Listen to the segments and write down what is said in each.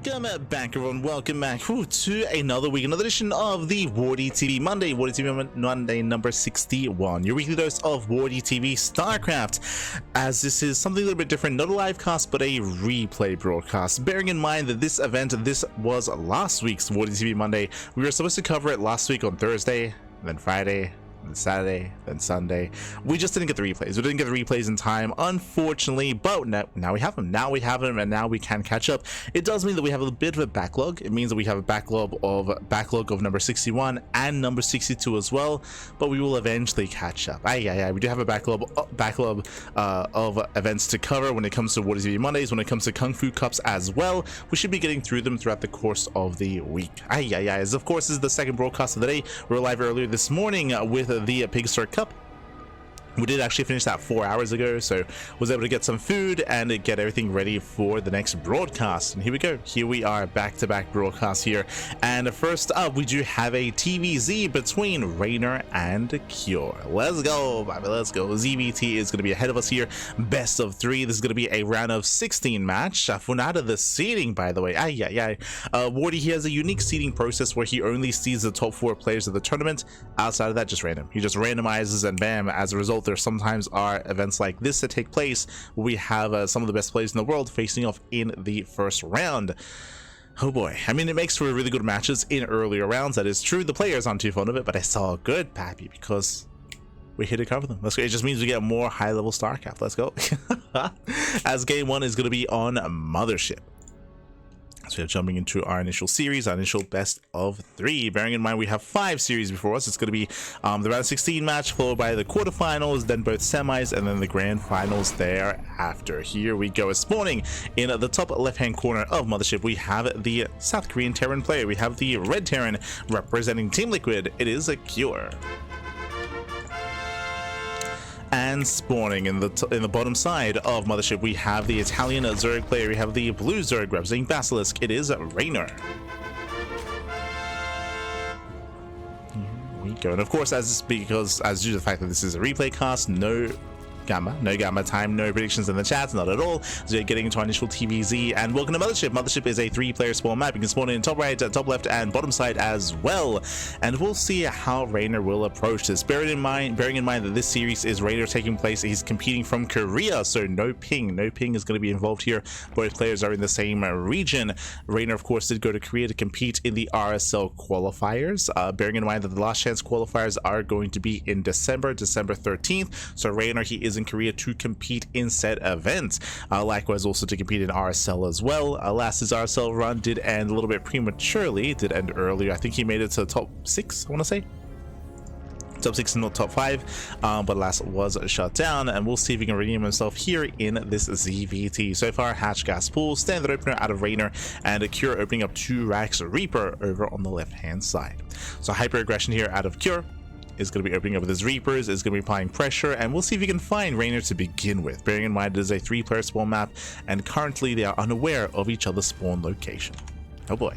Welcome back, everyone. Welcome back to another week, another edition of the WardiTV Monday, WardiTV Monday number 61, your weekly dose of WardiTV StarCraft, as this is something a little bit different, not a live cast, but a replay broadcast. Bearing in mind that this was last week's WardiTV Monday. We were supposed to cover it last week on Thursday, then Friday, then Saturday, then Sunday. We just didn't get the replays. We didn't get the replays in time, unfortunately, but now we have them. Now we have them, and now we can catch up. It does mean that we have a bit of a backlog. It means that we have a backlog of number 61 and number 62 as well, but we will eventually catch up. We do have a backlog of events to cover when it comes to WardiTV Mondays, when it comes to Kung Fu Cups as well. We should be getting through them throughout the course of the week. As of course, this is the second broadcast of the day. We were live earlier this morning with the Pig Star Cup. We did actually finish that 4 hours ago, so was able to get some food and get everything ready for the next broadcast. And here we go. Here we are, back-to-back broadcasts here. And first up, we do have a TVZ between Reynor and Cure. Let's go, baby, let's go. ZvT is going to be ahead of us here. Best of 3. This is going to be a round of 16 match. Funada the seeding, by the way. Wardi, he has a unique seeding process where he only seeds the top 4 players of the tournament. Outside of that, just random. He just randomizes, and bam, as a result, there sometimes are events like this that take place where we have some of the best players in the world facing off in the first round. Oh boy, I mean, it makes for really good matches in earlier rounds. That is true. The players aren't too fond of it, but it's all good, Pappy, because we're here to cover them. Let's go. It just means we get more high-level StarCraft. Let's go. As game 1 is going to be on Mothership. So we're jumping into our initial series, our initial best of 3. Bearing in mind we have 5 series before us. It's going to be the round of 16 match, followed by the quarterfinals, then both semis, and then the grand finals thereafter. Here we go. Spawning in the top left-hand corner of Mothership, we have the South Korean Terran player. We have the Red Terran representing Team Liquid. It is a Cure. And spawning in the bottom side of Mothership, we have the Italian Zerg player. We have the blue Zerg representing Basilisk. It is Reynor. Here we go. And of course, due to the fact that this is a replay cast, no gamma time, no predictions in the chat, not at all. So we're getting into our initial TVZ, and welcome to Mothership. Mothership is a 3-player spawn map. You can spawn in top right, top left, and bottom side as well. And we'll see how Reynor will approach this. Bearing in mind that this series is Reynor taking place, he's competing from Korea, so no ping is going to be involved here. Both players are in the same region. Reynor, of course, did go to Korea to compete in the RSL qualifiers. Bearing in mind that the last chance qualifiers are going to be in December 13th. So Reynor, he is in Korea to compete in said event, likewise also to compete in RSL as well. Last his RSL run did end a little bit prematurely. It did end earlier. I think he made it to top 6, I want to say top 6 and not top 5, but last was shut down. And we'll see if he can redeem himself here in this ZvT. So far, Hatch Gas Pool, standard opener out of Reynor, and a Cure opening up 2 racks Reaper over on the left hand side. So hyper aggression here out of Cure is going to be opening up with his Reapers, is going to be applying pressure, and we'll see if he can find Reynor to begin with. Bearing in mind it is a 3-player spawn map, and currently they are unaware of each other's spawn location. Oh boy.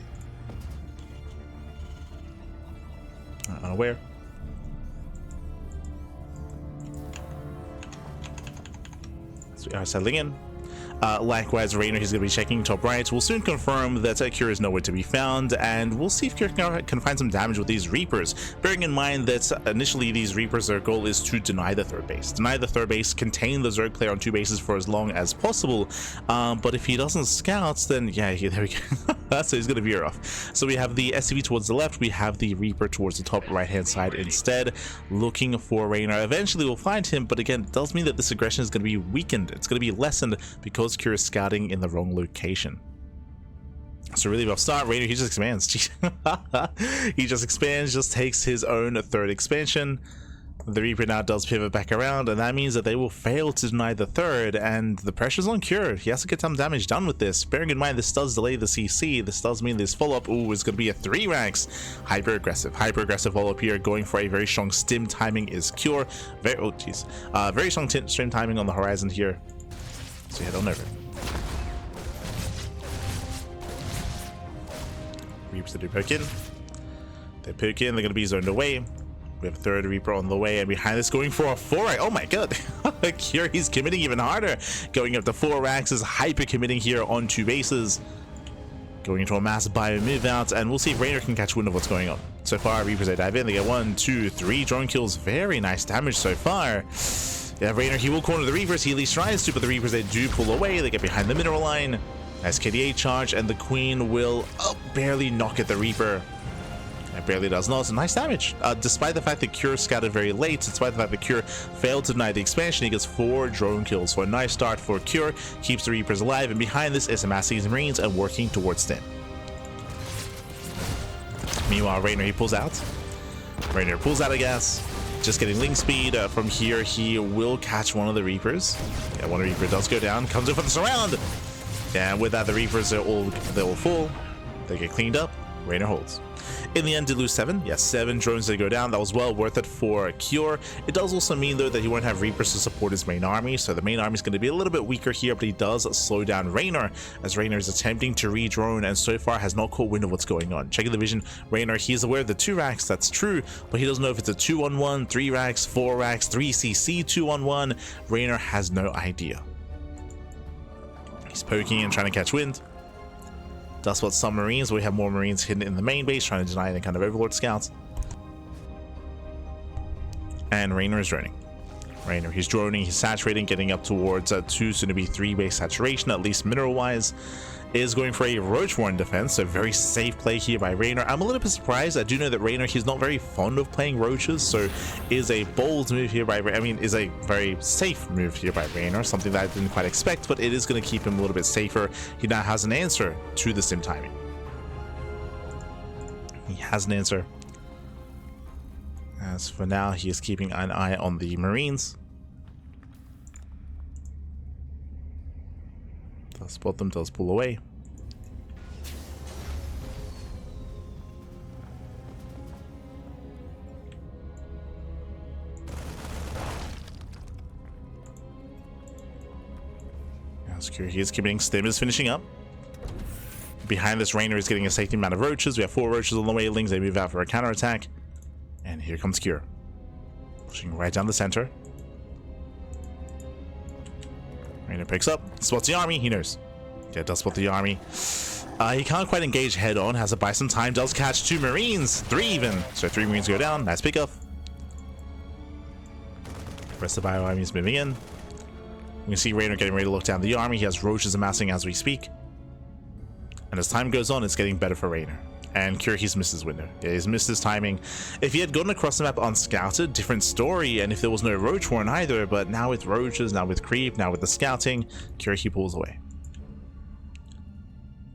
Unaware. So we are settling in. Likewise, Reynor, he's going to be checking top right. We'll soon confirm that Cure is nowhere to be found, and we'll see if Cure can find some damage with these Reapers. Bearing in mind that initially these Reapers, their goal is to deny the third base. Deny the third base, contain the Zerg player on 2 bases for as long as possible. But if he doesn't scout, then yeah, there we go. So he's going to veer off. So we have the SCV towards the left, we have the Reaper towards the top right-hand side instead, looking for Reynor. Eventually we'll find him, but again, it does mean that this aggression is going to be weakened. It's going to be lessened because Cure is scouting in the wrong location. So really rough start. Reynor, he just expands. He just expands, just takes his own 3rd expansion. The Reaper now does pivot back around, and that means that they will fail to deny the 3rd, and the pressure's on Cure. He has to get some damage done with this. Bearing in mind this does delay the CC, this does mean this follow-up is going to be a 3 ranks. Hyper aggressive follow-up here, going for a very strong stim timing is Cure. Very strong stim timing on the horizon here. So head on over. Reapers that do poke in. They poke in, they're going to be zoned away. We have a 3rd Reaper on the way, and behind this going for a 4-rack. Oh my god. Cure, he's committing even harder. Going up to 4 racks, is hyper committing here on 2 bases. Going into a massive bio move out, and we'll see if Reynor can catch wind of what's going on. So far, Reapers, they dive in, they get 1, 2, 3 drone kills. Very nice damage so far. Yeah, Reynor, he will corner the Reapers, he at least tries to, but the Reapers, they do pull away, they get behind the mineral line. Nice KDA charge, and the Queen will barely knock at the Reaper. It barely does not. So nice damage. Despite the fact that Cure scattered very late, despite the fact that Cure failed to deny the expansion, he gets 4 drone kills. So a nice start for Cure, keeps the Reapers alive, and behind this is amassing his Marines and working towards them. Meanwhile, Reynor, he pulls out. Reynor pulls out of gas. Just getting link speed. From here, he will catch one of the Reapers. Yeah, one Reaper does go down. Comes in for the surround. And with that, the Reapers are all full. They get cleaned up. Reynor holds. In the end, did lose 7. Yes, 7 drones that go down. That was well worth it for Cure. It does also mean, though, that he won't have Reapers to support his main army. So the main army is going to be a little bit weaker here, but he does slow down Reynor, as Reynor is attempting to re-drone and so far has not caught wind of what's going on. Checking the vision, Reynor, he is aware of the 2 racks. That's true, but he doesn't know if it's a 2-on-1, 3 racks, 4 racks, 3 CC, 2-on-1. Reynor has no idea. He's poking and trying to catch wind. Does spot some Marines. We have more Marines hidden in the main base, trying to deny any kind of Overlord scouts. And Reynor is droning. Reynor, he's droning, he's saturating, getting up towards 2, soon to be 3 base saturation, at least mineral-wise. Is going for a Roach Warren defense, so very safe play here by Reynor. I'm a little bit surprised. I do know that Reynor, he's not very fond of playing roaches, so is a bold move here by, is a very safe move here by Reynor, something that I didn't quite expect, but it is going to keep him a little bit safer. He now has an answer to the sim timing. He has an answer. As for now, he is keeping an eye on the Marines. Does spot them, does pull away. He is keeping Stim is finishing up. Behind this, Reynor is getting a safety amount of roaches. We have 4 roaches on the way. Lings, they move out for a counterattack. And here comes Cure. Pushing right down the center. Reynor picks up, spots the army, he knows. Yeah, does spot the army. He can't quite engage head on, has to buy some time, does catch 2 Marines, 3 even. So 3 Marines go down, nice pickup. Rest of the bio army is moving in. You can see Reynor getting ready to look down the army. He has roaches amassing as we speak. And as time goes on, it's getting better for Reynor. And Cure, he's missed his window. Yeah, he's missed his timing. If he had gotten across the map unscouted, different story, and if there was no Roach Warren either, but now with roaches, now with creep, now with the scouting, Cure, he pulls away.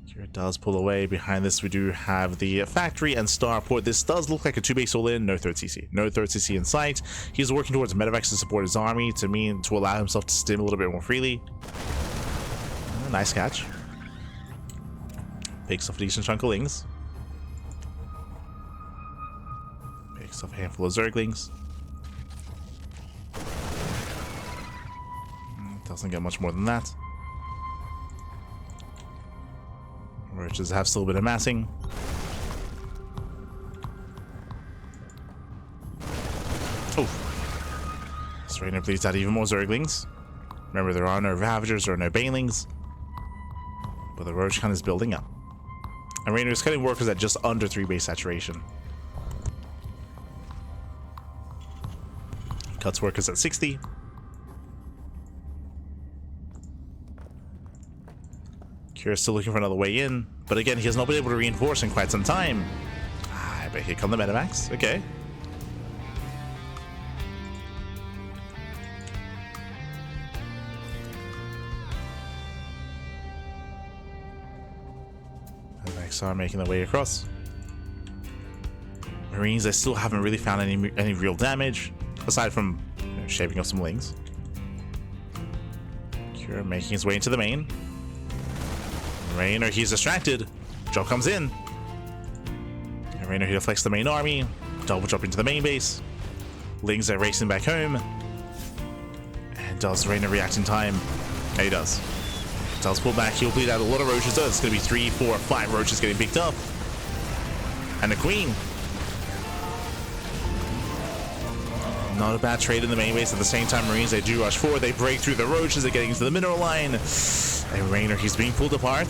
Cure does pull away. Behind this, we do have the factory and starport. This does look like a 2-base all-in, no 3rd CC. No 3rd CC in sight. He's working towards medevacs to support his army, to allow himself to stim a little bit more freely. Nice catch. Picks off a decent chunk of Lings. Picks off a handful of Zerglings. Doesn't get much more than that. Roaches have still been amassing. Oh. Reynor bleeds out even more Zerglings. Remember, there are no Ravagers or no Banelings. But the Roach count is building up. And Reynor is cutting workers at just under 3 base saturation. Cuts workers at 60. Cure's still looking for another way in, but again, he has not been able to reinforce in quite some time. But here come the medevacs. Okay. Medevacs are making their way across. Marines, they still haven't really found any real damage, aside from shaving off some Lings. Cure making his way into the main. Reynor, he's distracted. Job comes in. And Reynor, he deflects the main army. Double drop into the main base. Lings are racing back home. And does Reynor react in time? Yeah, he does. Does pull back. He'll bleed out a lot of roaches. It's going to be 3, 4, 5 roaches getting picked up. And the Queen. Not a bad trade in the main base. At the same time, Marines, they do rush forward. They break through the roaches. They're getting into the mineral line. And Reynor, he's being pulled apart.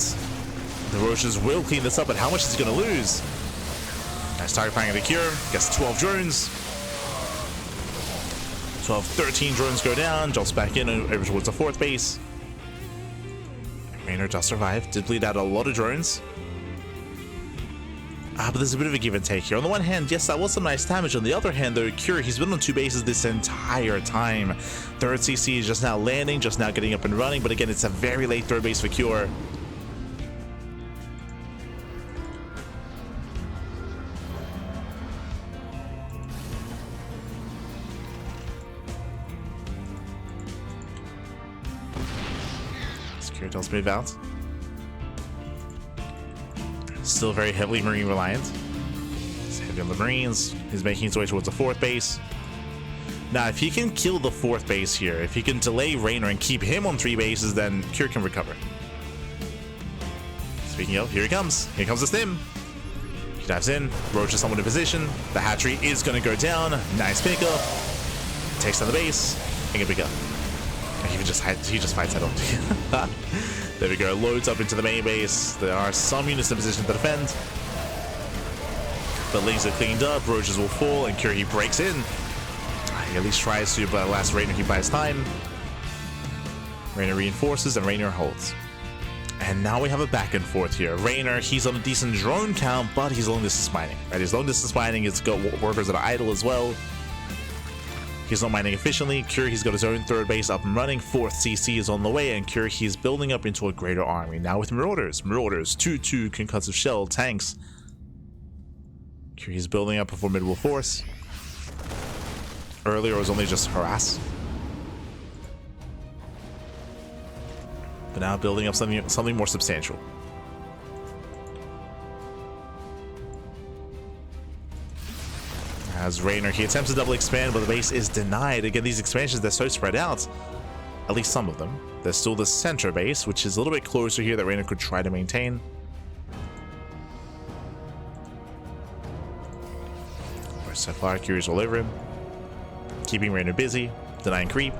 The Roaches will clean this up, but how much is he going to lose? Nice target finding the cure. Gets 12 drones. 12, 13 drones go down. Jumps back in over towards the 4th base. Reynor does survive. Did bleed out a lot of drones. But there's a bit of a give and take here. On the one hand, yes, that was some nice damage. On the other hand, though, Cure, he's been on 2 bases this entire time. 3rd CC is just now landing, just now getting up and running. But again, it's a very late 3rd base for Cure. Cure does move out. Still very heavily Marine reliant. He's heavy on the Marines. He's making his way towards the 4th base. Now, if he can kill the 4th base here, if he can delay Reynor and keep him on 3 bases, then Cure can recover. Speaking of, here he comes. Here comes the stim. He dives in. Roach is somewhat in position. The hatchery is going to go down. Nice pickup. Takes down the base. And a pickup. He just fights head on. There we go. Loads up into the main base. There are some units in position to defend. But Lings are cleaned up. Roaches will fall, and Cure breaks in. He at least tries to, but last Reynor he buys time. Reynor reinforces, and Reynor holds. And now we have a back and forth here. Reynor, he's on a decent drone count, but he's long distance mining. Right? He's long distance mining. He's got workers that are idle as well. He's not mining efficiently. Cure, he's got his own 3rd base up and running. 4th CC is on the way, and Cure, he's building up into a greater army. Now with Marauders. Marauders, 2-2 concussive shell tanks. Cure, he's building up a formidable force. Earlier it was only just harass. But now building up something more substantial. As Reynor, he attempts to double expand, but the base is denied. Again, these expansions, they're so spread out. At least some of them. There's still the center base, which is a little bit closer here that Reynor could try to maintain. So far, Cure's all over him. Keeping Reynor busy, denying creep.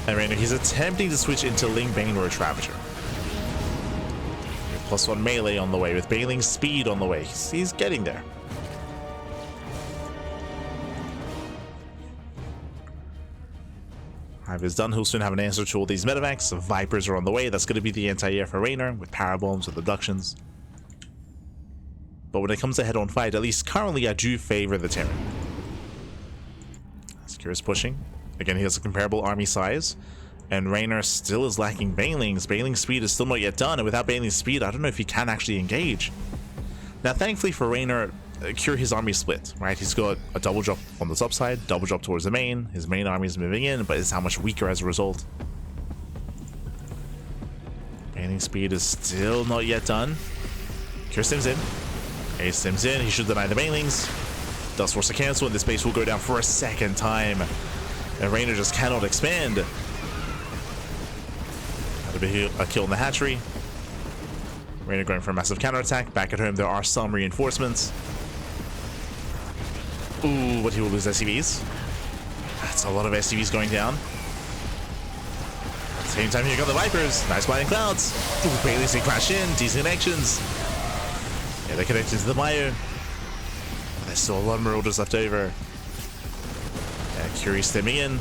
And Reynor, he's attempting to switch into Ling Bane or a Ravager. +1 melee on the way, with Baneling's speed on the way. He's getting there. Hive is done. He'll soon have an answer to all these medevacs. Vipers are on the way. That's going to be the anti-air for Reynor, with parabombs, with abductions. But when it comes to head-on fight, at least currently, I do favor the Terran. Cure is pushing. Again, he has a comparable army size. And Reynor still is lacking Banelings. Baneling's speed is still not yet done. And without Baneling's speed, I don't know if he can actually engage. Now, thankfully for Reynor, Cure, his army split, right? He's got a double drop on the top side, double drop towards the main. His main army is moving in, but it's how much weaker as a result. Baneling's speed is still not yet done. Cure stims in. Ace stims in. He should deny the Banelings. Does force a cancel, and this base will go down for a 2nd time. And Reynor just cannot expand. That'll be a kill in the hatchery. Reynor going for a massive counterattack. Back at home, there are some reinforcements. Ooh, but he will lose SCVs. That's a lot of SCVs going down. At the same time, here come the Vipers. Nice blinding clouds. Ooh, Bailey's they crash in. Decent connections. Yeah, they're connected to the Mayo. But there's still a lot of Marauders left over. Yeah, Curie stemming in.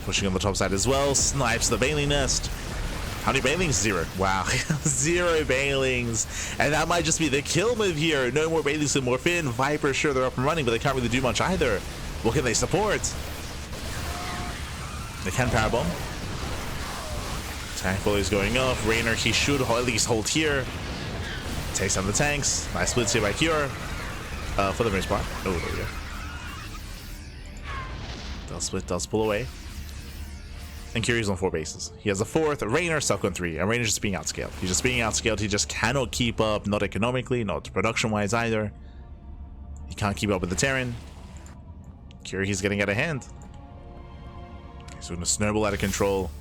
Pushing on the top side as well. Snipes the Bailey nest. How many Banelings? 0. Wow. 0 Banelings. And that might just be the kill move here. No more Banelings to morph in. Viper, sure, they're up and running, but they can't really do much either. What can they support? They can parabomb. Tank volley is going off. Reynor, he should at least hold here. Takes down the tanks. Nice splits here by Cure. For the most part. Oh, there we go. Does split, does pull away. And Curie's on 4 bases. He has a 4th. Reynor stuck on 3. And Reynor's just being outscaled. He's just being outscaled. He just cannot keep up. Not economically, not production-wise either. He can't keep up with the Terran. Curie, he's getting out of hand. He's going to snowball out of control.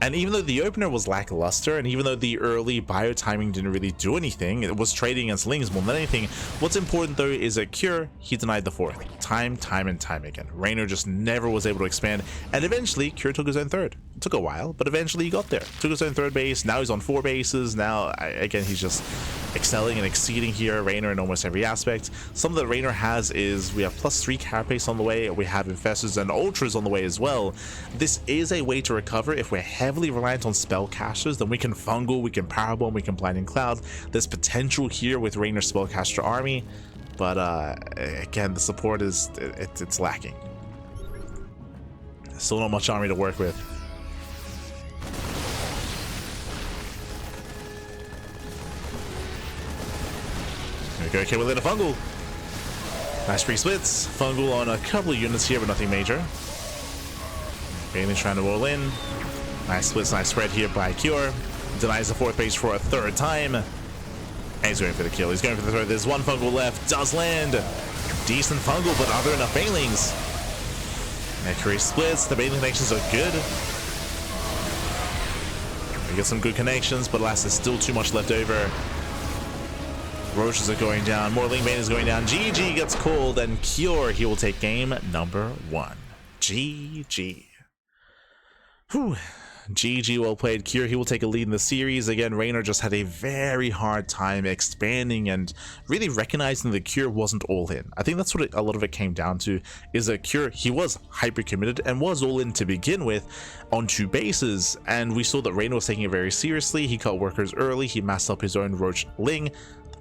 And even though the opener was lackluster, and even though the early bio timing didn't really do anything, it was trading against Lings more than anything. What's important though is that Cure, he denied the fourth. Time and time again. Reynor just never was able to expand, and eventually Cure took his own third. It took a while, but eventually he got there. Took his own third base, now he's on 4 bases, now again he's just excelling and exceeding here, Reynor in almost every aspect. Something that Reynor has is we have +3 carapace on the way, we have infestors and ultras on the way as well. This is a way to recover. If we're heavily reliant on spellcasters, then we can fungal, we can powerbomb, we can blinding cloud. There's potential here with Reynor's spellcaster army, but again, the support is it's lacking. Still not much army to work with. Okay, we'll let a fungal. Nice free splits. Fungal on a couple of units here, but nothing major. Bailey trying to roll in. Nice splits, nice spread here by Cure. Denies the 4th base for a 3rd time. And he's going for the kill. He's going for the 3rd. There's 1 fungal left. Does land. Decent fungal, but are there enough Bailings? Mercury splits. The Bailing connections are good. We get some good connections, but alas, there's still too much left over. Roaches are going down. More Ling Bane is going down. GG gets called, and Cure, he will take game number 1. GG. Whew. GG, well played. Cure, he will take a lead in the series. Again, Reynor just had a very hard time expanding and really recognizing that Cure wasn't all in. I think that's what a lot of it came down to, is that Cure, he was hyper committed and was all in to begin with on 2 bases, and we saw that Reynor was taking it very seriously. He cut workers early, he massed up his own Roach Ling.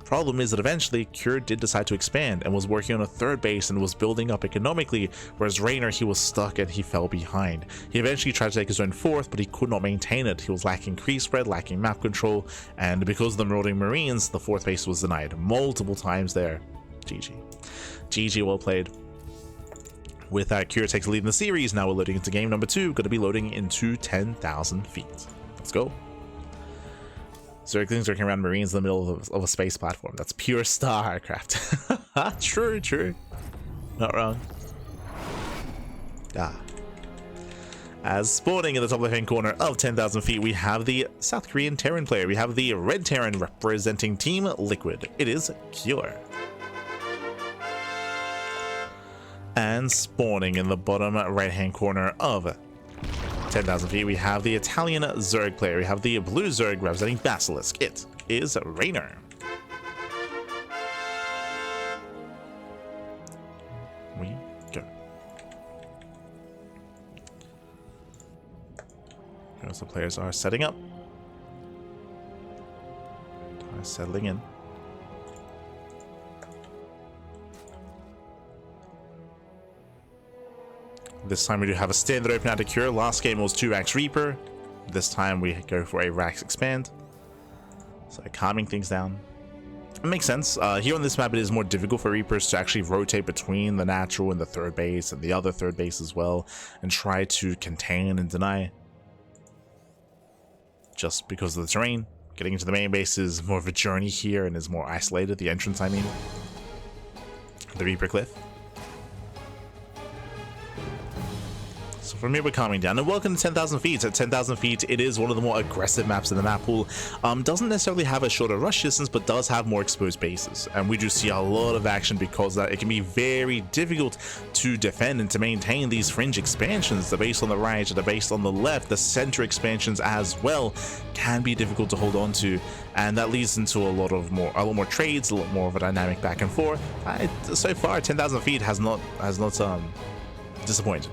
Problem is that eventually Cure did decide to expand and was working on a 3rd base and was building up economically, whereas Reynor, he was stuck and he fell behind. He eventually tried to take his own 4th, but he could not maintain it. He was lacking crease spread, lacking map control, and because of the Marauding Marines, the 4th base was denied multiple times there. GG. GG, well played. With that, Cure takes the lead in the series. Now we're loading into game number 2, going to be loading into 10,000 feet. Let's go. Zerglings working around Marines in the middle of a space platform. That's pure StarCraft. True. Not wrong. As spawning in the top left-hand corner of 10,000 feet, we have the South Korean Terran player. We have the Red Terran representing Team Liquid. It is Cure. And spawning in the bottom right-hand corner of 10,000 feet, we have the Italian Zerg player. We have the blue Zerg representing Basilisk. It is Reynor. We go. As the players are setting up. Settling in. This time we do have a standard open out to Cure. Last game was 2 Rax Reaper. This time we go for a Rax Expand. So calming things down. It makes sense. Here on this map it is more difficult for Reapers to actually rotate between the natural and the 3rd base and the other 3rd base as well, and try to contain and deny. Just because of the terrain. Getting into the main base is more of a journey here and is more isolated. The entrance, I mean. The Reaper Cliff. So from here we're calming down, and welcome to 10,000 feet. At 10,000 feet, it is one of the more aggressive maps in the map pool. Doesn't necessarily have a shorter rush distance, but does have more exposed bases, and we do see a lot of action because that it can be very difficult to defend and to maintain these fringe expansions. The base on the right, the base on the left, the center expansions as well can be difficult to hold on to, and that leads into a lot more trades, a lot more of a dynamic back and forth. So far, 10,000 feet has not disappointed.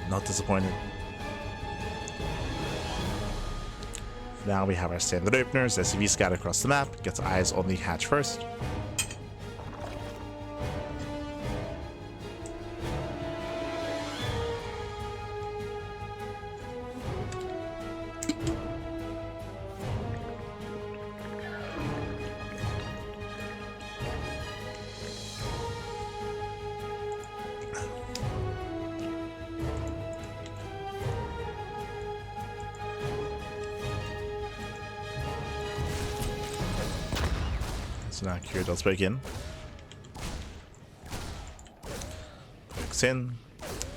Not disappointed. Now we have our standard openers. SCV scattered across the map. Gets eyes on the hatch first. So now Cure does break in. Pokes in.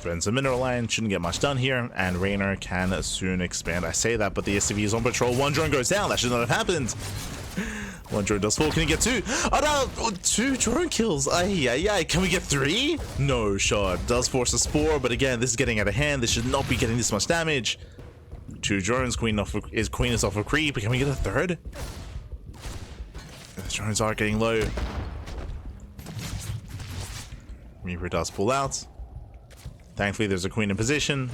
Threatens a mineral line, shouldn't get much done here, and Reynor can soon expand. I say that, but the SCV is on patrol. One drone goes down. That should not have happened. One drone does fall. Can he get two? Oh no! Oh, two drone kills. Ay. Can we get three? No shot. Does force a spore, but again, this is getting out of hand. This should not be getting this much damage. Two drones. Queen is off of creep. Can we get a third? The drones are getting low. Reaper does pull out. Thankfully, there's a queen in position.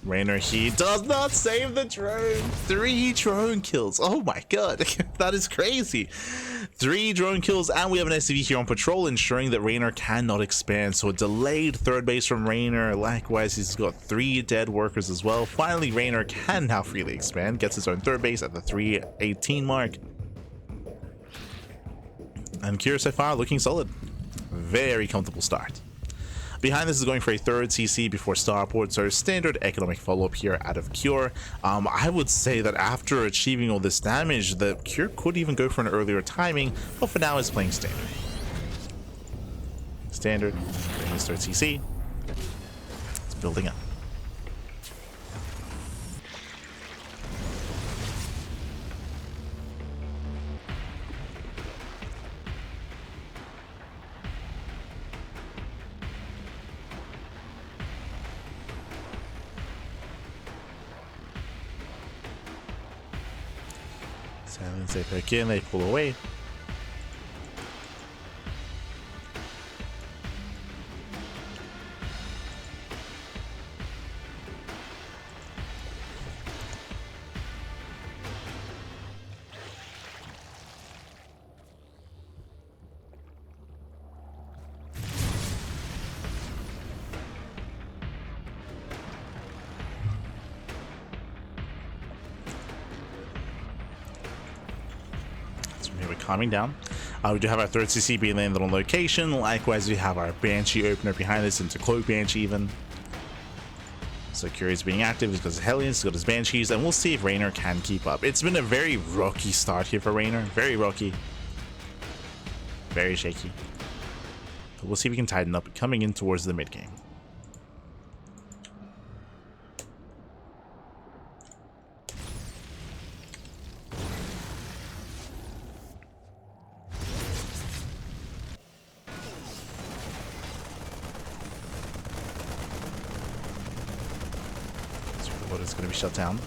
Reynor, he does not save the drone. 3 drone kills. Oh my god, that is crazy. 3 drone kills, and we have an SCV here on patrol, ensuring that Reynor cannot expand. So a delayed third base from Reynor. Likewise, he's got 3 dead workers as well. Finally, Reynor can now freely expand. Gets his own third base at the 318 mark. And Cure so far looking solid. Very comfortable start. Behind this is going for a third CC before Starport, so standard economic follow-up here out of Cure. I would say that after achieving all this damage, the Cure could even go for an earlier timing, but for now it's playing standard. Standard, bringing his third CC. It's building up. Silence, they pick in, they pull away. We're calming down. We do have our third CC being landed on location. Likewise, we have our Banshee opener behind us into Cloak Banshee even. So Curie's being active. He's got his Hellions, he's got his Banshees, and we'll see if Reynor can keep up. It's been a very rocky start here for Reynor. Very rocky. Very shaky. But we'll see if we can tighten up coming in towards the mid game. What is going to be shut down.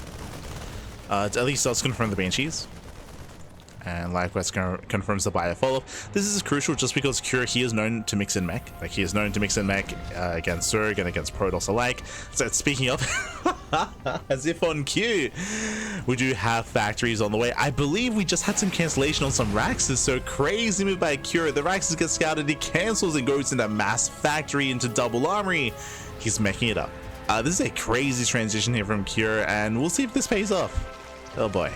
At least does confirm the Banshees. And likewise confirms the Bio follow-up. This is crucial just because Cure, he is known to mix in mech. Like, he is known to mix in mech against Zerg and against Protoss alike. So speaking of, as if on cue, we do have factories on the way. I believe we just had some cancellation on some Raxes. So crazy move by Cure. The Raxes get scouted, he cancels and goes into mass factory into double armory. He's meching it up. This is a crazy transition here from Cure, and we'll see if this pays off. Oh boy.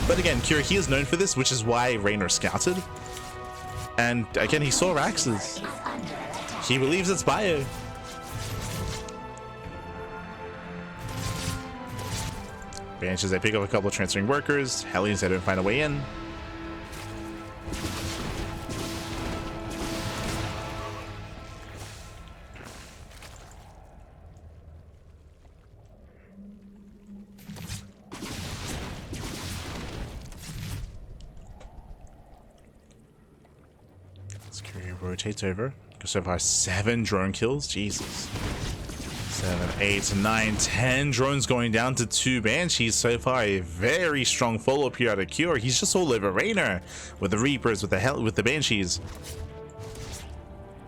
But again, Cure, he is known for this, which is why Reynor scouted. And again, he saw Raxes. He believes it's Bio. Banshees, they pick up a couple of transferring workers. Hellions, they don't find a way in. Rotates over. So far 7 drone kills. Jesus. 7, 8, 9, 10 drones going down to 2 Banshees. So far a very strong follow-up here out of Cure. He's just all over Reynor with the Reapers, with the Banshees.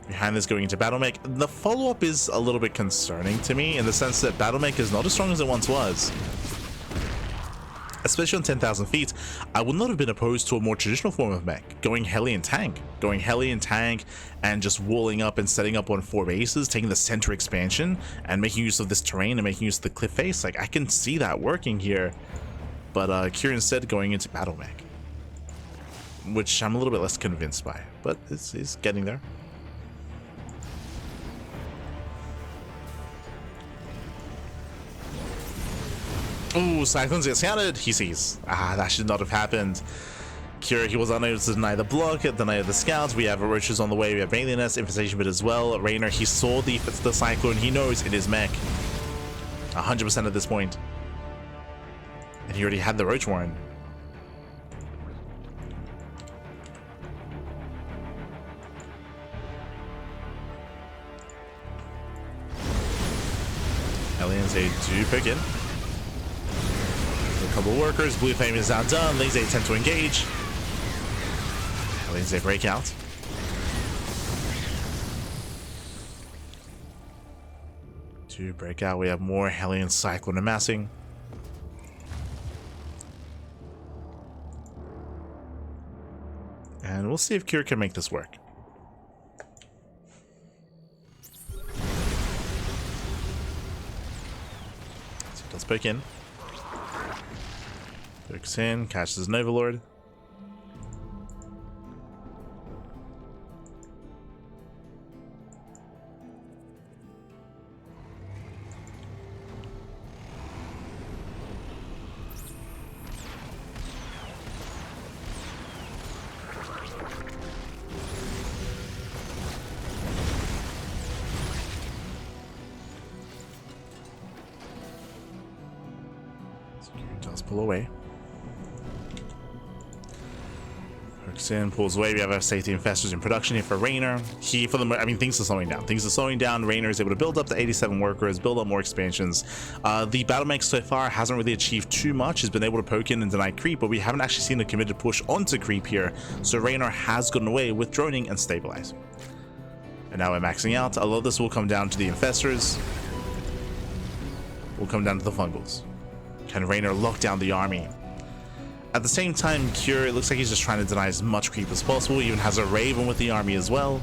Behind this going into Battlemech. The follow-up is a little bit concerning to me in the sense that Battlemech is not as strong as it once was. Especially on 10,000 feet, I would not have been opposed to a more traditional form of mech, going heli and tank. Going heli and tank and just walling up and setting up on 4 bases, taking the center expansion and making use of this terrain and making use of the cliff face. Like, I can see that working here. But Cure instead going into battle mech, which I'm a little bit less convinced by, but it's getting there. Ooh, Cyclones get scouted. He sees. That should not have happened. Cure, he was unable to deny the block, deny the scouts. We have roaches on the way. We have Alienness, Infestation Bit as well. Reynor, he saw the Cyclone. He knows it is mech. 100% at this point. And he already had the Roach Warren. Aliens, they do pick in. A couple of workers. Blue Flame is outdone. Lings, they attempt to engage. Aliens, they break out. To break out, we have more Hellion Cyclone amassing. And we'll see if Cure can make this work. So he does pick in. Picks in, catches an Overlord. Does pull away. Hooks in, pulls away. We have our safety infestors in production here for Reynor. He, for the, I mean, things are slowing down. Things are slowing down. Reynor is able to build up to 87 workers, build up more expansions. The battle mech so far hasn't really achieved too much. He's been able to poke in and deny creep, but we haven't actually seen a committed push onto creep here. So Reynor has gotten away with droning and stabilize. And now we're maxing out. A lot of this will come down to the infestors. Will come down to the fungals. Can Reynor lock down the army? At the same time, Cure, it looks like he's just trying to deny as much creep as possible. He even has a Raven with the army as well.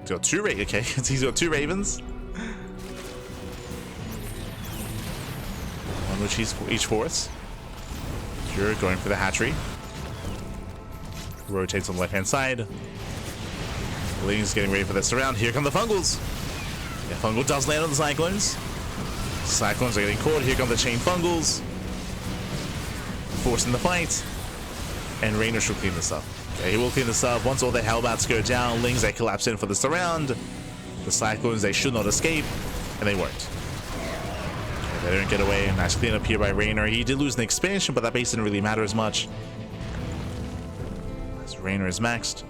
He's got two Ravens. Okay, he's got two Ravens. One which each force. Cure going for the hatchery. Rotates on the left-hand side. Ling's getting ready for the surround. Here come the Fungals. Yeah, Fungal does land on the Cyclones. Cyclones are getting caught. Here come the chain Fungals. Forcing the fight. And Reynor should clean this up. Okay, he will clean this up. Once all the Hellbats go down, Lings, they collapse in for the surround. The Cyclones, they should not escape. And they won't. Okay, they don't get away. Nice clean up here by Reynor. He did lose an expansion, but that base didn't really matter as much. As Reynor is maxed.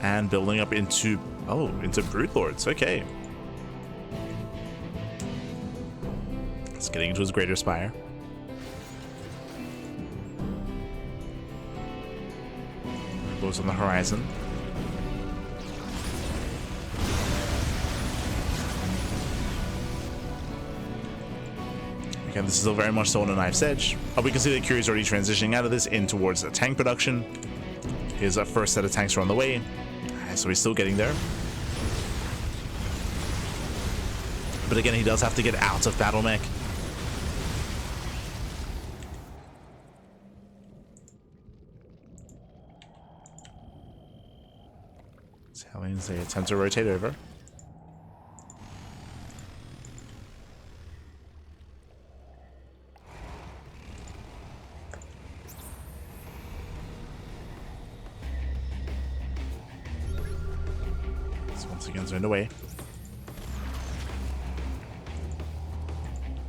And building up into Brood Lords. Okay. It's getting into his Greater Spire. Goes on the horizon. Again, this is still very much so on a knife's edge. We can see that Curie's already transitioning out of this in towards the tank production. His first set of tanks are on the way. So he's still getting there. But again, he does have to get out of battle mech. Hellions, they attempt to rotate over. This once again zoned away.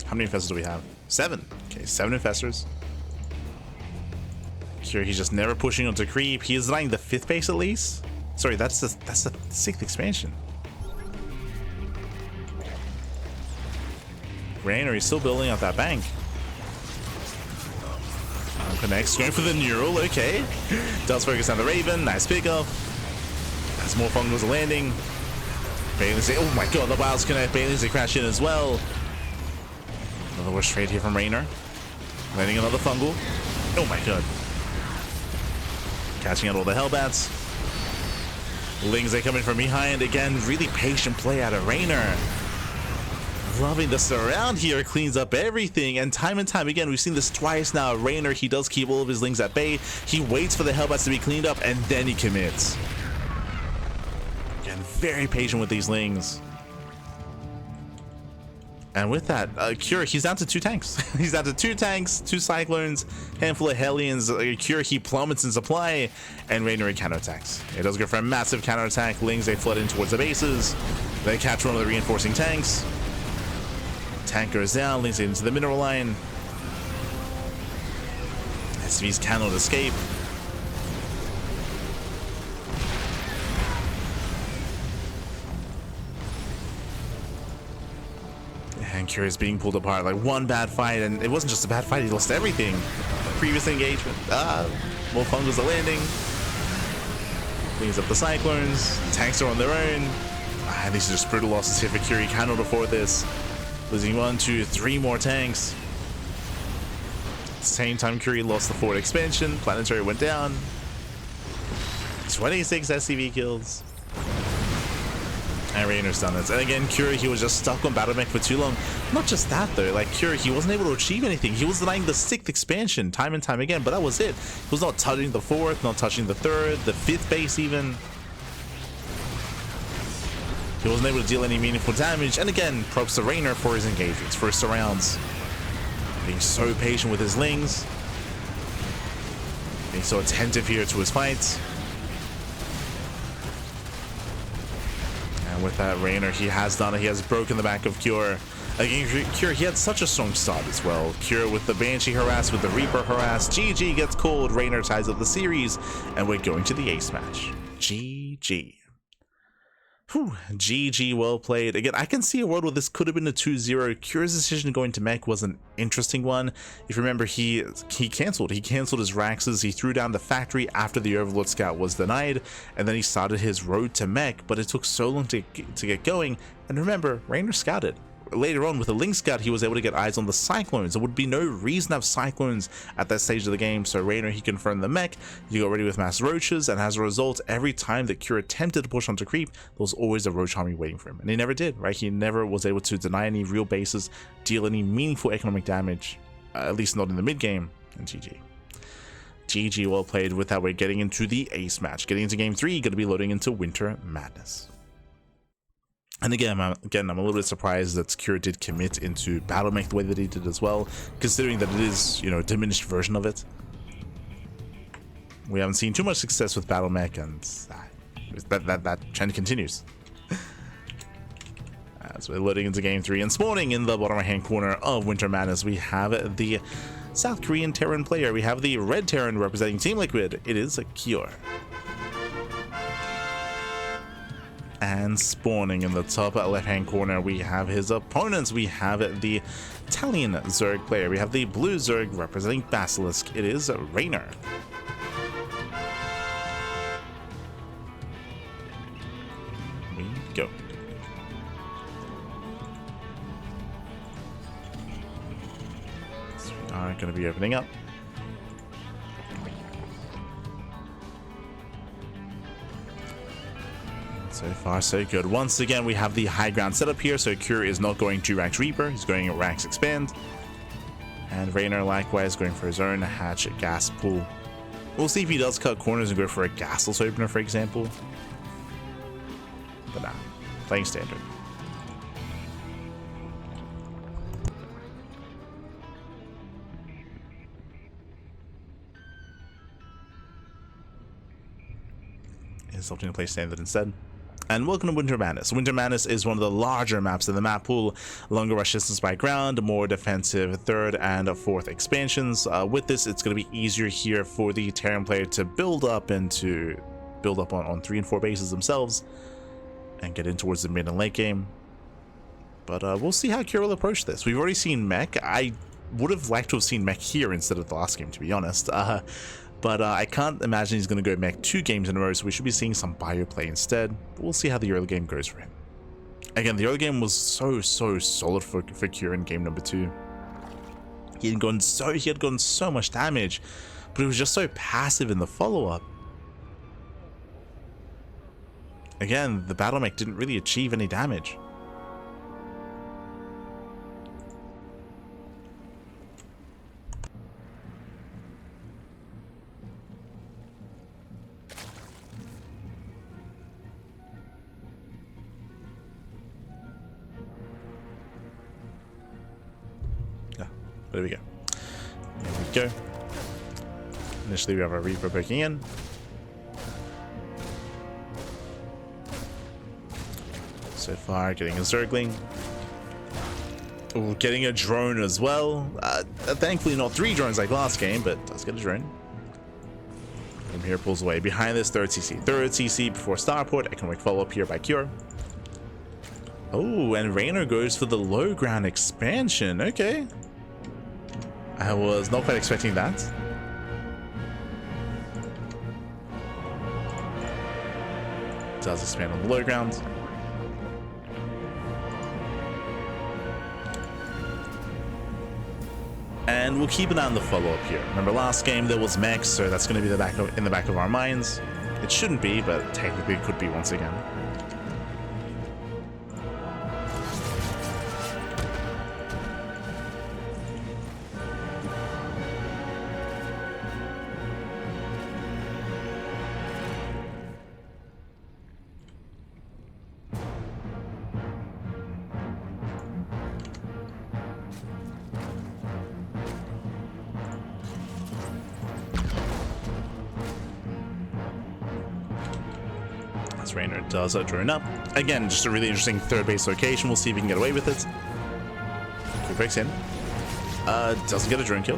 How many infestors do we have? 7. Okay, 7 infestors. Here he's just never pushing onto creep. He is denying the 5th base at least. Sorry, that's the 6th expansion. Reynor, he's still building out that bank. Connects, going for the neural, okay. Does focus on the Raven, nice pickup. As more Fungals are landing. Bailey's, oh my god, the Wilds connect. Bailey's, they crash in as well. Another worst trade here from Reynor. Landing another Fungal. Oh my god. Catching out all the Hellbats. Lings, they come in from behind. Again, really patient play out of Reynor. Loving the surround here. Cleans up everything. And time again, we've seen this twice now. Reynor, he does keep all of his Lings at bay. He waits for the Hellbats to be cleaned up, and then he commits. Again, very patient with these Lings. And with that, Cure, he's down to 2 tanks. He's down to 2 tanks, 2 Cyclones, handful of Hellions. Cure, he plummets in supply, and Reynor counterattacks. It does go for a massive counterattack. Lings, they flood in towards the bases. They catch one of the reinforcing tanks. Tank goes down, Lings into the mineral line. SVs cannot escape. And Cure is being pulled apart. Like, one bad fight, and it wasn't just a bad fight, he lost everything. Previous engagement. More fungals are landing. Brings up the Cyclones. Tanks are on their own. These are just brutal losses here for Cure. He cannot afford this. Losing 1, 2, 3 more tanks. At the same time, Cure lost the forward expansion. Planetary went down. 26 SCV kills. And Reynor's done it. And again, Cure, he was just stuck on Battle Mech for too long. Not just that though, like Cure, he wasn't able to achieve anything. He was denying the 6th expansion time and time again, but that was it. He was not touching the 4th, not touching the 3rd, the 5th base even. He wasn't able to deal any meaningful damage. And again, props to Reynor for his engagements, for his surrounds. Being so patient with his Lings. Being so attentive here to his fights. And with that, Reynor, he has done it. He has broken the back of Cure. Again, Cure, he had such a strong start as well. Cure with the Banshee harass, with the Reaper harass. GG gets called. Reynor ties up the series. And we're going to the ace match. GG. Whew, GG, well played. Again, I can see a world where this could have been a 2-0. Cure's decision going to mech was an interesting one. If you remember, he cancelled. He cancelled his Raxes. He threw down the factory after the Overlord Scout was denied, and then he started his road to mech, but it took so long to get going. And remember, Reynor scouted. Later on, with the Link Scout, he was able to get eyes on the Cyclones. There would be no reason to have Cyclones at that stage of the game, so Reynor, he confirmed the mech, he got ready with mass roaches, and as a result, every time that Cure attempted to push onto creep, there was always a roach army waiting for him, and he never did, right? He never was able to deny any real bases, deal any meaningful economic damage, at least not in the mid-game, and GG. GG, well played. With that, we're getting into the ace match. Getting into game 3, going to be loading into Winter Madness. And again, I'm a little bit surprised that Cure did commit into Battle Mech the way that he did as well, considering that it is, you know, a diminished version of it. We haven't seen too much success with Battle Mech, and that trend continues. As we're loading into game 3 and spawning in the bottom right hand corner of Winter Madness, we have the South Korean Terran player. We have the red Terran representing Team Liquid. It is Cure. And spawning in the top left-hand corner, we have his opponents. We have the Italian Zerg player. We have the blue Zerg representing Basilisk. It is Reynor. We go. So we are going to be opening up. So far, so good. Once again, we have the high ground setup here, so Cure is not going to Rax Reaper, he's going to Rax Expand. And Reynor likewise going for his own hatch gas pool. We'll see if he does cut corners and go for a gasless opener, for example. But nah, playing standard. Is opting to play standard instead. And welcome to Winter Madness. Winter Madness is one of the larger maps in the map pool. Longer rush distance by ground, more defensive 3rd and 4th expansions. With this, it's going to be easier here for the Terran player to build up on 3 and 4 bases themselves and get in towards the mid and late game. But we'll see how Cure will approach this. We've already seen mech. I would have liked to have seen mech here instead of the last game, to be honest. But I can't imagine he's going to go mech 2 games in a row, so we should be seeing some bio play instead. But we'll see how the early game goes for him. Again, the early game was so solid for Cure in game number 2. He had gotten so much damage, but he was just so passive in the follow-up. Again, the battle mech didn't really achieve any damage. There we go. There we go. Initially, we have our Reaper poking in. So far, getting a Zergling. Ooh, getting a drone as well. Thankfully, not 3 drones like last game, but does get a drone. From here, pulls away. Behind this, third CC. Third CC before Starport. Economic follow-up here by Cure. Oh, and Reynor goes for the low ground expansion. Okay. I was not quite expecting that. Does expand on the low ground. And we'll keep an eye on the follow-up here. Remember last game there was mechs, so that's going to be in the back of our minds. It shouldn't be, but technically it could be once again. Reynor does a drone up. Again, just a really interesting third base location. We'll see if we can get away with it. Quick breaks in. Doesn't get a drone kill.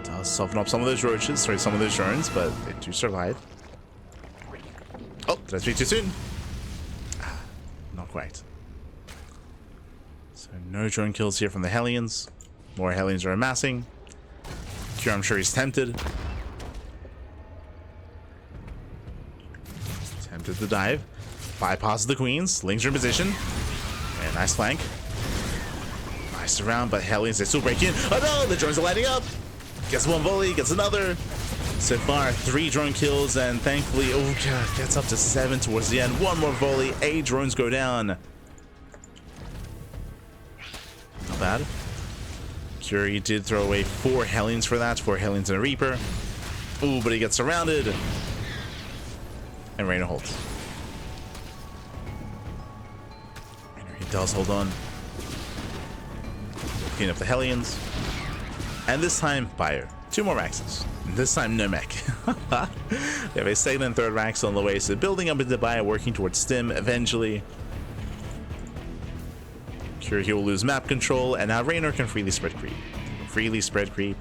Does soften up some of those roaches, sorry, some of those drones, but they do survive. Oh, did I speak too soon? Not quite. So no drone kills here from the Hellions. More Hellions are amassing. Cure, I'm sure he's tempted. Tempted to dive. Bypasses the Queens. Lings are in position. And nice flank. Nice around, but Hellions, they still break in. Oh no, the drones are lighting up. Gets one volley, gets another. So far, 3 drone kills, and thankfully, oh god, gets up to 7 towards the end. One more volley, 8 drones go down. Not bad. Curie did throw away 4 Hellions for that, 4 Hellions and a Reaper. Ooh, but he gets surrounded. And Reynor holds. Reynor, he does hold on. Clean up the Hellions. And this time, Bio. 2 more Raxes. This time, no mech. They have a second and third Rax on the way, so building up into Bio, working towards Stim eventually. Cure, he will lose map control, and now Reynor can freely spread creep.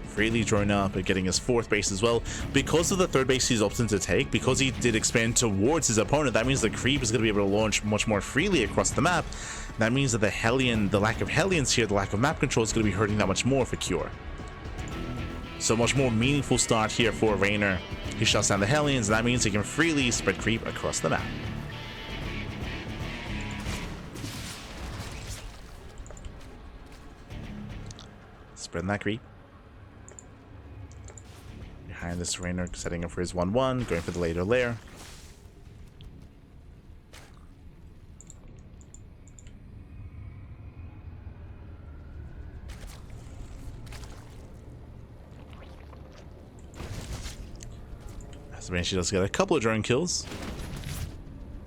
Freely drone up, but getting his 4th base as well. Because of the 3rd base he's opting to take, because he did expand towards his opponent, that means the creep is going to be able to launch much more freely across the map. That means that the lack of Hellions here, the lack of map control is going to be hurting that much more for Cure. So much more meaningful start here for Reynor. He shuts down the Hellions, and that means he can freely spread creep across the map. Spreading that creep. Behind this, Reynor setting up for his 1-1, going for the later lair. As the Banshee does get a couple of drone kills.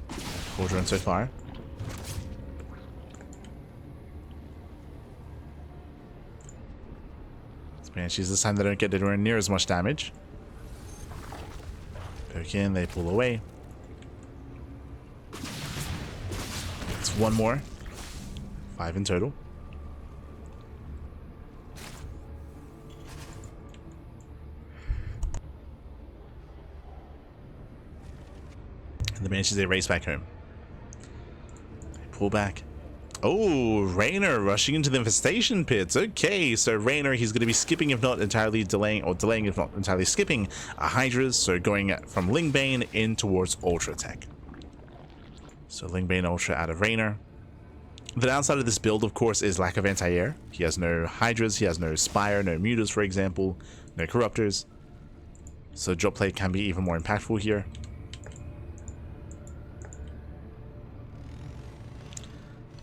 4 drones so far. Banshees this time they don't get anywhere near as much damage. Poke in, they pull away. It's 1 more. 5 in total. And the Banshees, they race back home. They pull back. Oh, Reynor rushing into the infestation pits. Okay, so Reynor, he's going to be skipping, if not entirely delaying, or delaying, if not entirely skipping, Hydras. So going from Lingbane in towards Ultra Tech. So Lingbane Ultra out of Reynor. The downside of this build, of course, is lack of anti-air. He has no Hydras, he has no Spire, no Mutas, for example, no Corruptors. So drop play can be even more impactful here.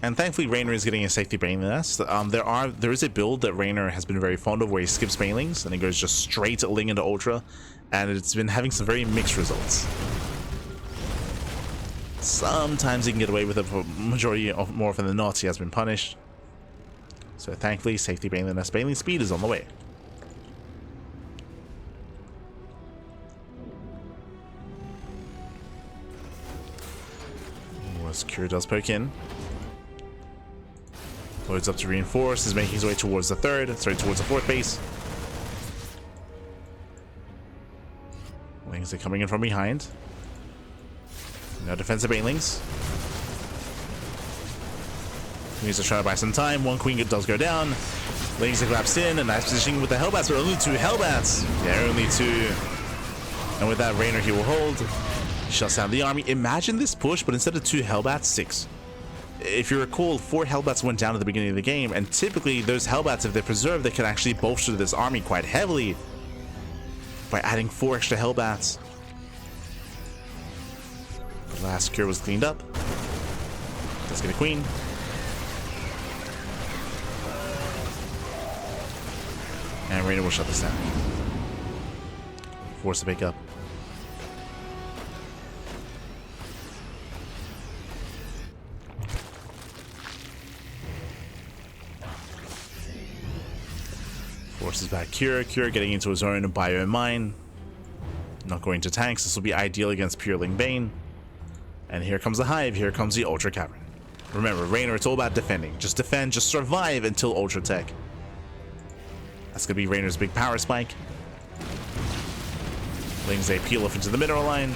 And thankfully, Reynor is getting a safety Baneling Nest. There is a build that Reynor has been very fond of where he skips Banelings and he goes just straight Ling into Ultra, and it's been having some very mixed results. Sometimes he can get away with it, but majority of more often than not, he has been punished. So thankfully, safety Baneling as Baneling speed is on the way. As Cure does poke in. Loads up to reinforce, is making his way towards the towards the fourth base. Lings are coming in from behind. No defensive Banelings. Needs to try to buy some time. One Queen does go down. Lings are collapsed in, and nice positioning with the Hellbats, but only 2 Hellbats. Yeah, only 2. And with that, Reynor, he will hold. Shuts down the army. Imagine this push, but instead of 2 Hellbats, 6. If you recall, 4 Hellbats went down at the beginning of the game, and typically those Hellbats, if they're preserved, they can actually bolster this army quite heavily by adding 4 extra Hellbats. The last Cure was cleaned up. Let's get a Queen. And Reynor will shut this down. Force to pick up. Forces back Cure getting into his own bio mine. Not going to tanks. This will be ideal against Pureling Bane. And here comes the Hive. Here comes the Ultra Cavern. Remember, Reynor, it's all about defending. Just defend, just survive until Ultra Tech. That's going to be Reynor's big power spike. Lings, they peel off into the mineral line.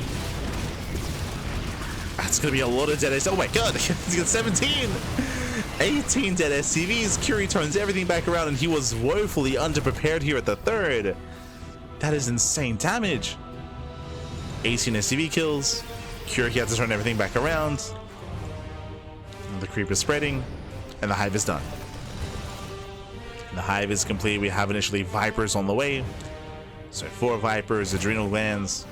That's going to be a lot of dead SCVs. Oh my god, he's got 17! 18 dead SCVs. Curie turns everything back around, and he was woefully underprepared here at the third. That is insane damage. 18 SCV kills. Curie had to turn everything back around. And the creep is spreading, and the Hive is done. The Hive is complete. We have initially Vipers on the way. So 4 Vipers, Adrenal Glands.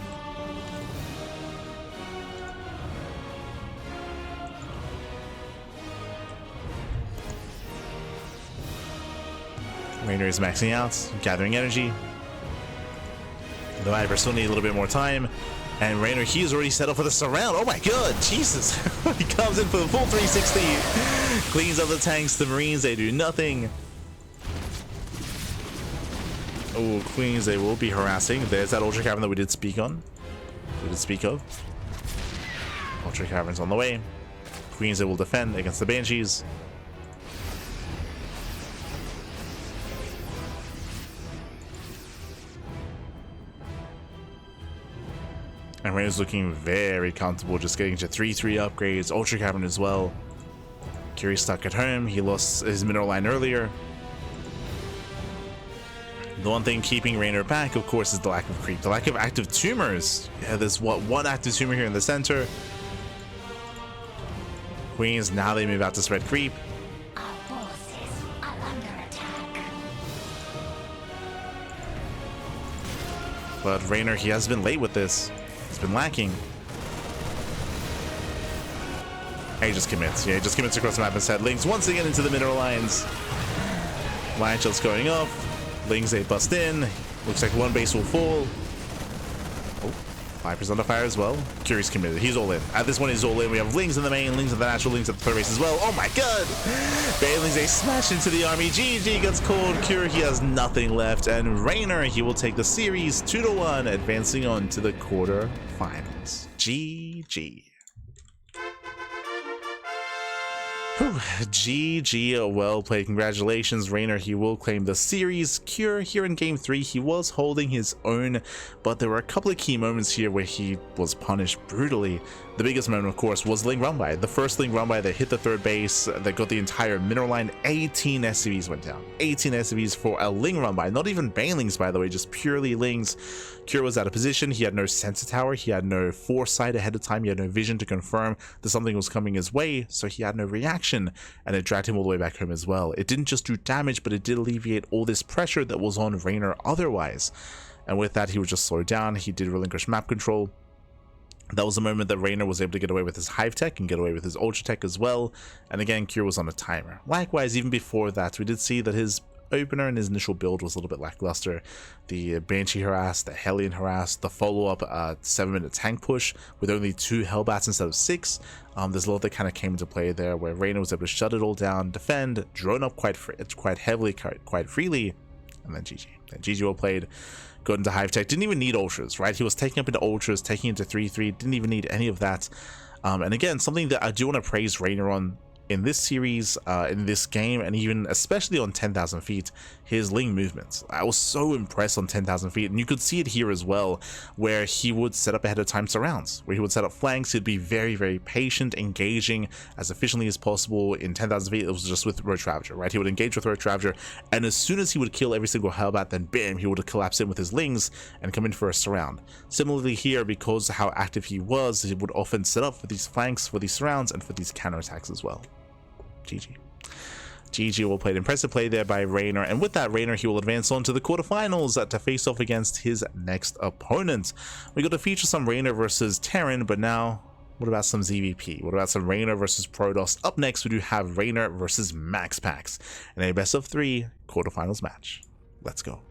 Reynor is maxing out, gathering energy. The Vipers still need a little bit more time. And Reynor, he is already set up for the surround. Oh my god, Jesus. He comes in for the full 360. Cleans up the tanks, the Marines, they do nothing. Oh, Queens, they will be harassing. There's that Ultra Cavern that we did speak on. We did speak of. Ultra Cavern's on the way. Queens, they will defend against the Banshees. And Reynor's looking very comfortable, just getting to 3-3 upgrades. Ultra Cavern as well. Curie's stuck at home. He lost his mineral line earlier. The one thing keeping Reynor back, of course, is the lack of creep, the lack of active tumors. Yeah, there's one active tumor here in the center. Queens, now they move out to spread creep. Our forces are under attack. But Reynor, he has been late with this. He's been lacking. He just commits. Yeah, he just commits across the map and said, Lings once again into the mineral lines. Lion shell's going off. Lings, they bust in. Looks like one base will fall. Oh, Viper's under fire as well. Curie's committed. He's all in. At this one, he's all in. We have Lings in the main, Lings in the natural, Lings at the third base as well. Oh my god! Banelings, they smash into the army. GG gets called. Curie, he has nothing left. And Reynor, he will take the series 2-1, advancing on to the quarterfinals. GG. Whew. GG, well played. Congratulations, Reynor. He will claim the series. Cure here in game 3, he was holding his own, but there were a couple of key moments here where he was punished brutally. The biggest moment, of course, was Ling run by. The first Ling run by that hit the third base, that got the entire mineral line. 18 SCVs went down. 18 SCVs for a Ling run by. Not even Banelings, by the way, just purely Lings. Cure was out of position. He had no sensor tower. He had no foresight ahead of time. He had no vision to confirm that something was coming his way, so he had no reaction, and it dragged him all the way back home as well. It didn't just do damage, but it did alleviate all this pressure that was on Reynor otherwise. And with that, he was just slowed down. He did relinquish map control. That was the moment that Reynor was able to get away with his Hive Tech and get away with his Ultra Tech as well. And again, Cure was on a timer. Likewise, even before that, we did see that his opener, and his initial build was a little bit lackluster. The Banshee harass, the Hellion harass, the follow-up 7-minute tank push with only 2 Hellbats instead of 6. There's a lot that kind of came into play there, where Reynor was able to shut it all down, defend, drone up quite heavily, quite freely, and then GG. And GG well played. Got into Hive Tech, didn't even need Ultras, right? He was taking up into Ultras, taking into 3-3, didn't even need any of that. And again, something that I do want to praise Reynor on in this series, in this game, and even especially on 10,000 feet, his Ling movements. I was so impressed on 10,000 feet, and you could see it here as well, where he would set up ahead of time surrounds, where he would set up flanks. He'd be very, very patient, engaging as efficiently as possible. In 10,000 feet, it was just with Roach Ravager, right? He would engage with Roach Ravager, and as soon as he would kill every single Hellbat, then bam, he would collapse in with his Lings and come in for a surround. Similarly here, because how active he was, he would often set up for these flanks, for these surrounds, and for these counterattacks as well. GG. GG well played. Impressive play there by Reynor, and with that, Reynor, he will advance on to the quarterfinals to face off against his next opponent. We got to feature some Reynor versus Terran, but now what about some ZvP? What about some Reynor versus Protoss? Up next, we do have Reynor versus MaxPax in a best of 3 quarterfinals match. Let's go.